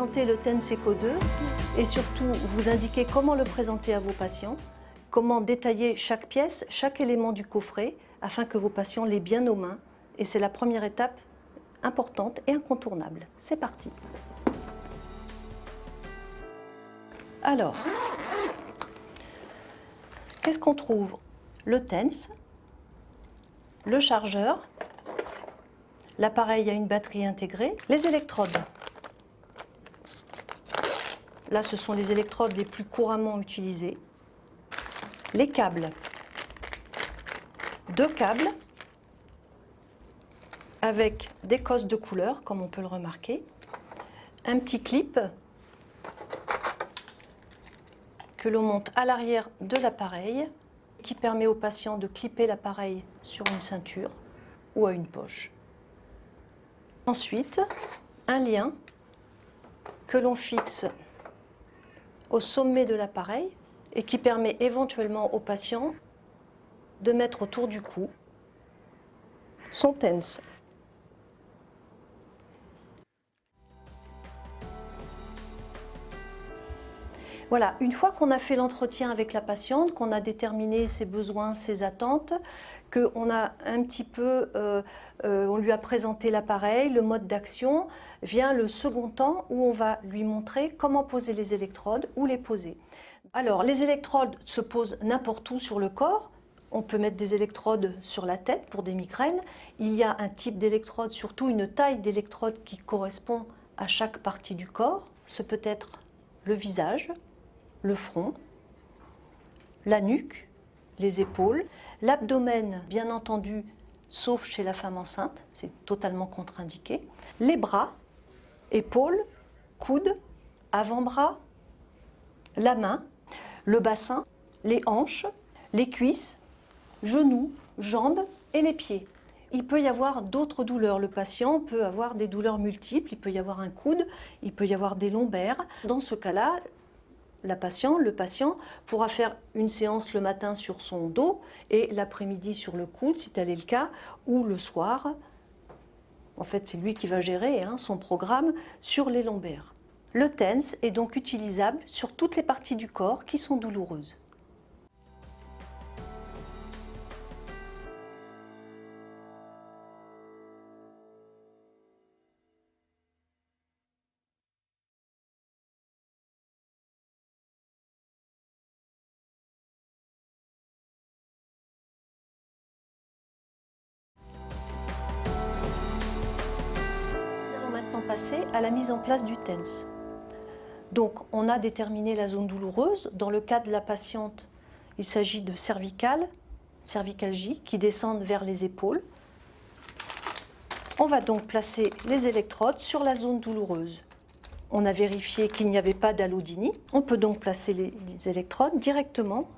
présenter le TENS Eco 2 et surtout vous indiquer comment le présenter à vos patients, comment détailler chaque pièce, chaque élément du coffret afin que vos patients l'aient bien aux mains. Et c'est la première étape importante et incontournable. C'est parti. Alors, qu'est-ce qu'on trouve? Le TENS, le chargeur, l'appareil a une batterie intégrée, les électrodes. Là, ce sont les électrodes les plus couramment utilisées. Les câbles. 2 câbles avec des cosses de couleur, comme on peut le remarquer. Un petit clip que l'on monte à l'arrière de l'appareil qui permet au patient de clipper l'appareil sur une ceinture ou à une poche. Ensuite, un lien que l'on fixe au sommet de l'appareil et qui permet éventuellement au patient de mettre autour du cou son TENS. Voilà, une fois qu'on a fait l'entretien avec la patiente, qu'on a déterminé ses besoins, ses attentes, qu'on a un petit peu, on lui a présenté l'appareil, le mode d'action, vient le second temps où on va lui montrer comment poser les électrodes, où les poser. Alors, les électrodes se posent n'importe où sur le corps. On peut mettre des électrodes sur la tête pour des migraines. Il y a un type d'électrode, surtout une taille d'électrode qui correspond à chaque partie du corps. Ce peut être le visage, le front, la nuque, les épaules, l'abdomen, bien entendu, sauf chez la femme enceinte, c'est totalement contre-indiqué, les bras, épaules, coudes, avant-bras, la main, le bassin, les hanches, les cuisses, genoux, jambes et les pieds. Il peut y avoir d'autres douleurs. Le patient peut avoir des douleurs multiples, il peut y avoir un coude, il peut y avoir des lombaires. Dans ce cas-là, le patient pourra faire une séance le matin sur son dos et l'après-midi sur le coude, si tel est le cas, ou le soir. En fait, c'est lui qui va gérer son programme sur les lombaires. Le TENS est donc utilisable sur toutes les parties du corps qui sont douloureuses. Passer à la mise en place du TENS. Donc, on a déterminé la zone douloureuse. Dans le cas de la patiente, il s'agit de cervicalgie qui descendent vers les épaules. On va donc placer les électrodes sur la zone douloureuse. On a vérifié qu'il n'y avait pas d'allodynie. On peut donc placer les électrodes directement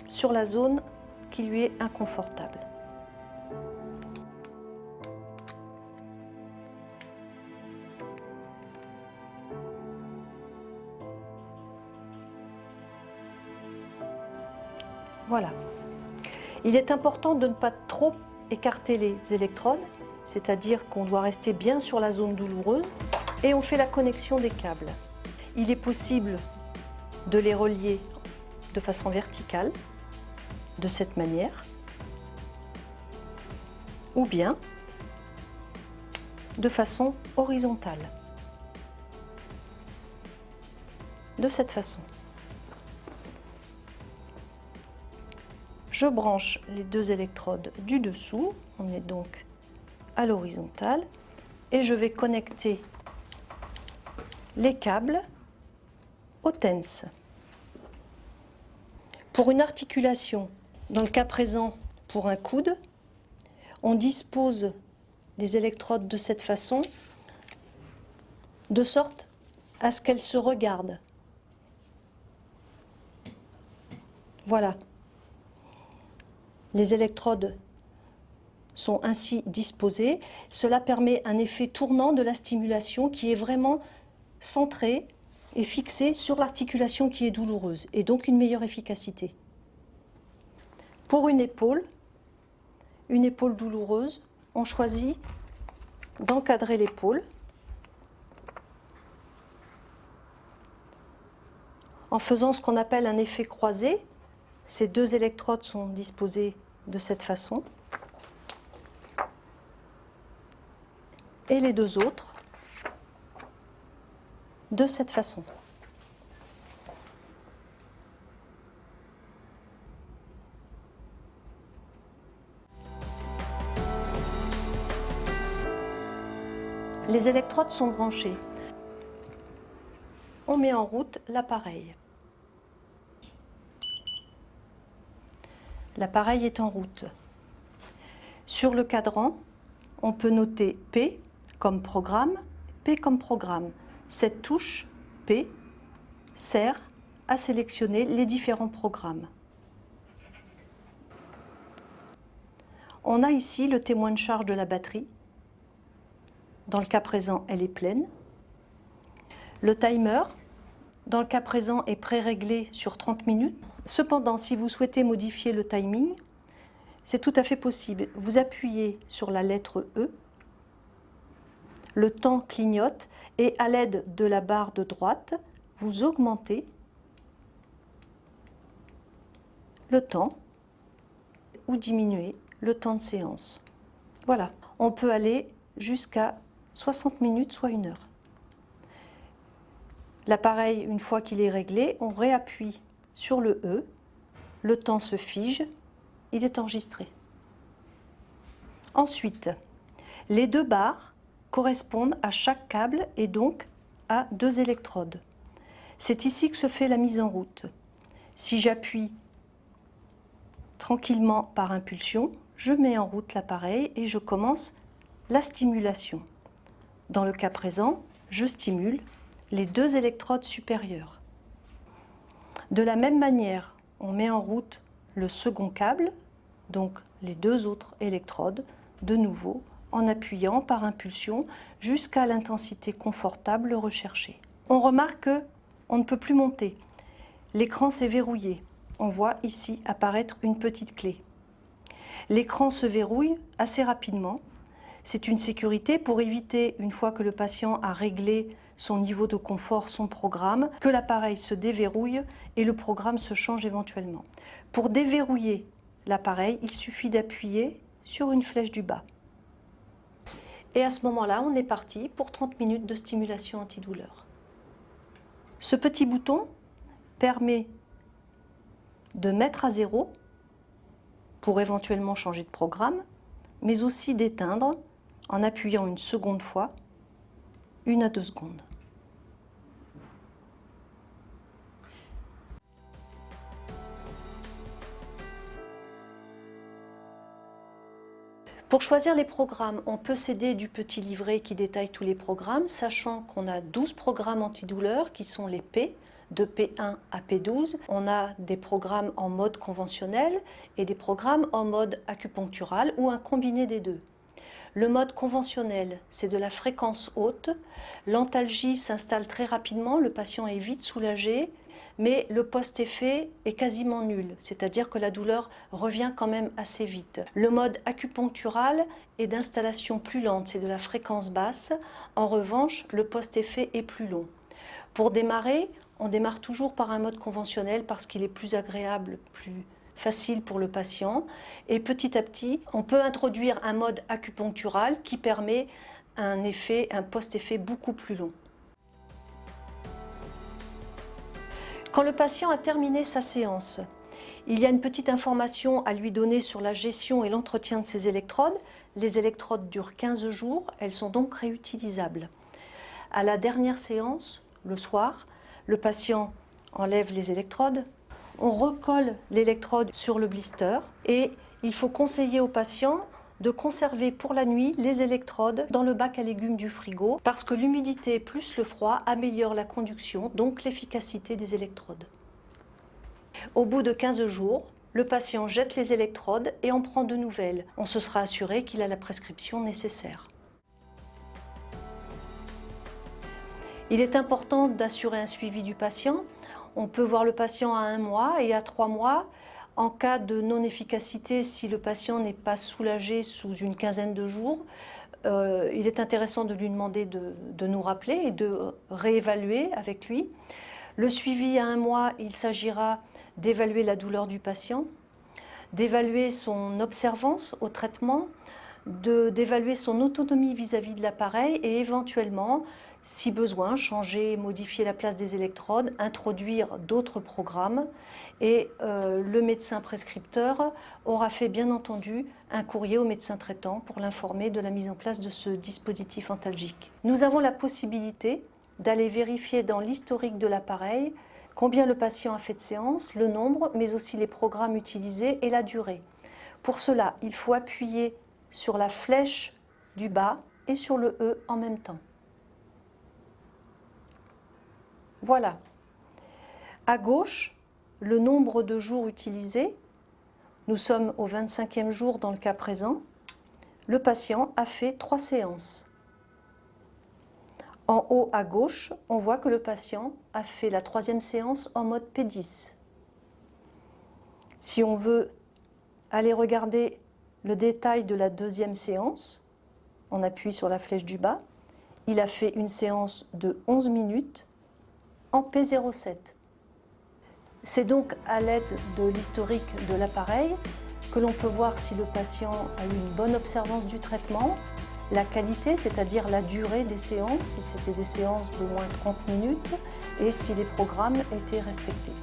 sur la zone qui lui est inconfortable. Voilà. Il est important de ne pas trop écarter les électrodes, c'est-à-dire qu'on doit rester bien sur la zone douloureuse et on fait la connexion des câbles. Il est possible de les relier de façon verticale, de cette manière, ou bien de façon horizontale, de cette façon. Je branche les 2 électrodes du dessous, on est donc à l'horizontale, et je vais connecter les câbles au TENS. Pour une articulation, dans le cas présent pour un coude, on dispose les électrodes de cette façon, de sorte à ce qu'elles se regardent. Voilà. Les électrodes sont ainsi disposées. Cela permet un effet tournant de la stimulation qui est vraiment centré et fixé sur l'articulation qui est douloureuse et donc une meilleure efficacité. Pour une épaule douloureuse, on choisit d'encadrer l'épaule en faisant ce qu'on appelle un effet croisé. Ces deux électrodes sont disposées de cette façon. Et les deux autres de cette façon. Les électrodes sont branchées. On met en route l'appareil. L'appareil est en route. Sur le cadran, on peut noter P comme programme, P comme programme. Cette touche P sert à sélectionner les différents programmes. On a ici le témoin de charge de la batterie. Dans le cas présent, elle est pleine. Le timer, dans le cas présent, est pré-réglé sur 30 minutes. Cependant, si vous souhaitez modifier le timing, c'est tout à fait possible. Vous appuyez sur la lettre E, le temps clignote et à l'aide de la barre de droite, vous augmentez le temps ou diminuez le temps de séance. Voilà, on peut aller jusqu'à 60 minutes, soit 1 heure. L'appareil, une fois qu'il est réglé, on réappuie sur le E, le temps se fige, il est enregistré. Ensuite, les deux barres correspondent à chaque câble et donc à 2 électrodes. C'est ici que se fait la mise en route. Si j'appuie tranquillement par impulsion, je mets en route l'appareil et je commence la stimulation. Dans le cas présent, je stimule les 2 électrodes supérieures. De la même manière, on met en route le second câble, donc les 2 autres électrodes, de nouveau en appuyant par impulsion jusqu'à l'intensité confortable recherchée. On remarque qu'on ne peut plus monter. L'écran s'est verrouillé. On voit ici apparaître une petite clé. L'écran se verrouille assez rapidement. C'est une sécurité pour éviter, une fois que le patient a réglé son niveau de confort, son programme, que l'appareil se déverrouille et le programme se change éventuellement. Pour déverrouiller l'appareil, il suffit d'appuyer sur une flèche du bas. Et à ce moment-là, on est parti pour 30 minutes de stimulation antidouleur. Ce petit bouton permet de mettre à 0 pour éventuellement changer de programme, mais aussi d'éteindre en appuyant une seconde fois, 1 à 2 secondes. Pour choisir les programmes, on peut s'aider du petit livret qui détaille tous les programmes, sachant qu'on a 12 programmes antidouleurs qui sont les P, de P1 à P12. On a des programmes en mode conventionnel et des programmes en mode acupunctural ou un combiné des deux. Le mode conventionnel, c'est de la fréquence haute. L'antalgie s'installe très rapidement, le patient est vite soulagé, mais le post-effet est quasiment nul, c'est-à-dire que la douleur revient quand même assez vite. Le mode acupunctural est d'installation plus lente, c'est de la fréquence basse. En revanche, le post-effet est plus long. Pour démarrer, on démarre toujours par un mode conventionnel parce qu'il est plus agréable, plus facile pour le patient. Et petit à petit, on peut introduire un mode acupunctural qui permet un post-effet beaucoup plus long. Quand le patient a terminé sa séance, il y a une petite information à lui donner sur la gestion et l'entretien de ses électrodes. Les électrodes durent 15 jours, elles sont donc réutilisables. À la dernière séance, le soir, le patient enlève les électrodes, on recolle l'électrode sur le blister et il faut conseiller au patient de conserver pour la nuit les électrodes dans le bac à légumes du frigo parce que l'humidité plus le froid améliore la conduction, donc l'efficacité des électrodes. Au bout de 15 jours, le patient jette les électrodes et en prend de nouvelles. On se sera assuré qu'il a la prescription nécessaire. Il est important d'assurer un suivi du patient. On peut voir le patient à 1 mois et à 3 mois. En cas de non-efficacité, si le patient n'est pas soulagé sous une quinzaine de jours, il est intéressant de lui demander de nous rappeler et de réévaluer avec lui. Le suivi à 1 mois, il s'agira d'évaluer la douleur du patient, d'évaluer son observance au traitement, d'évaluer son autonomie vis-à-vis de l'appareil et éventuellement, si besoin, changer, modifier la place des électrodes, introduire d'autres programmes. Et le médecin prescripteur aura fait bien entendu un courrier au médecin traitant pour l'informer de la mise en place de ce dispositif antalgique. Nous avons la possibilité d'aller vérifier dans l'historique de l'appareil combien le patient a fait de séances, le nombre, mais aussi les programmes utilisés et la durée. Pour cela, il faut appuyer sur la flèche du bas et sur le E en même temps. Voilà. À gauche, le nombre de jours utilisés. Nous sommes au 25e jour dans le cas présent. Le patient a fait 3 séances. En haut à gauche, on voit que le patient a fait la 3e séance en mode P10. Si on veut aller regarder le détail de la 2e séance, on appuie sur la flèche du bas. Il a fait une séance de 11 minutes en P07. C'est donc à l'aide de l'historique de l'appareil que l'on peut voir si le patient a eu une bonne observance du traitement, la qualité, c'est-à-dire la durée des séances, si c'était des séances d'au moins 30 minutes, et si les programmes étaient respectés.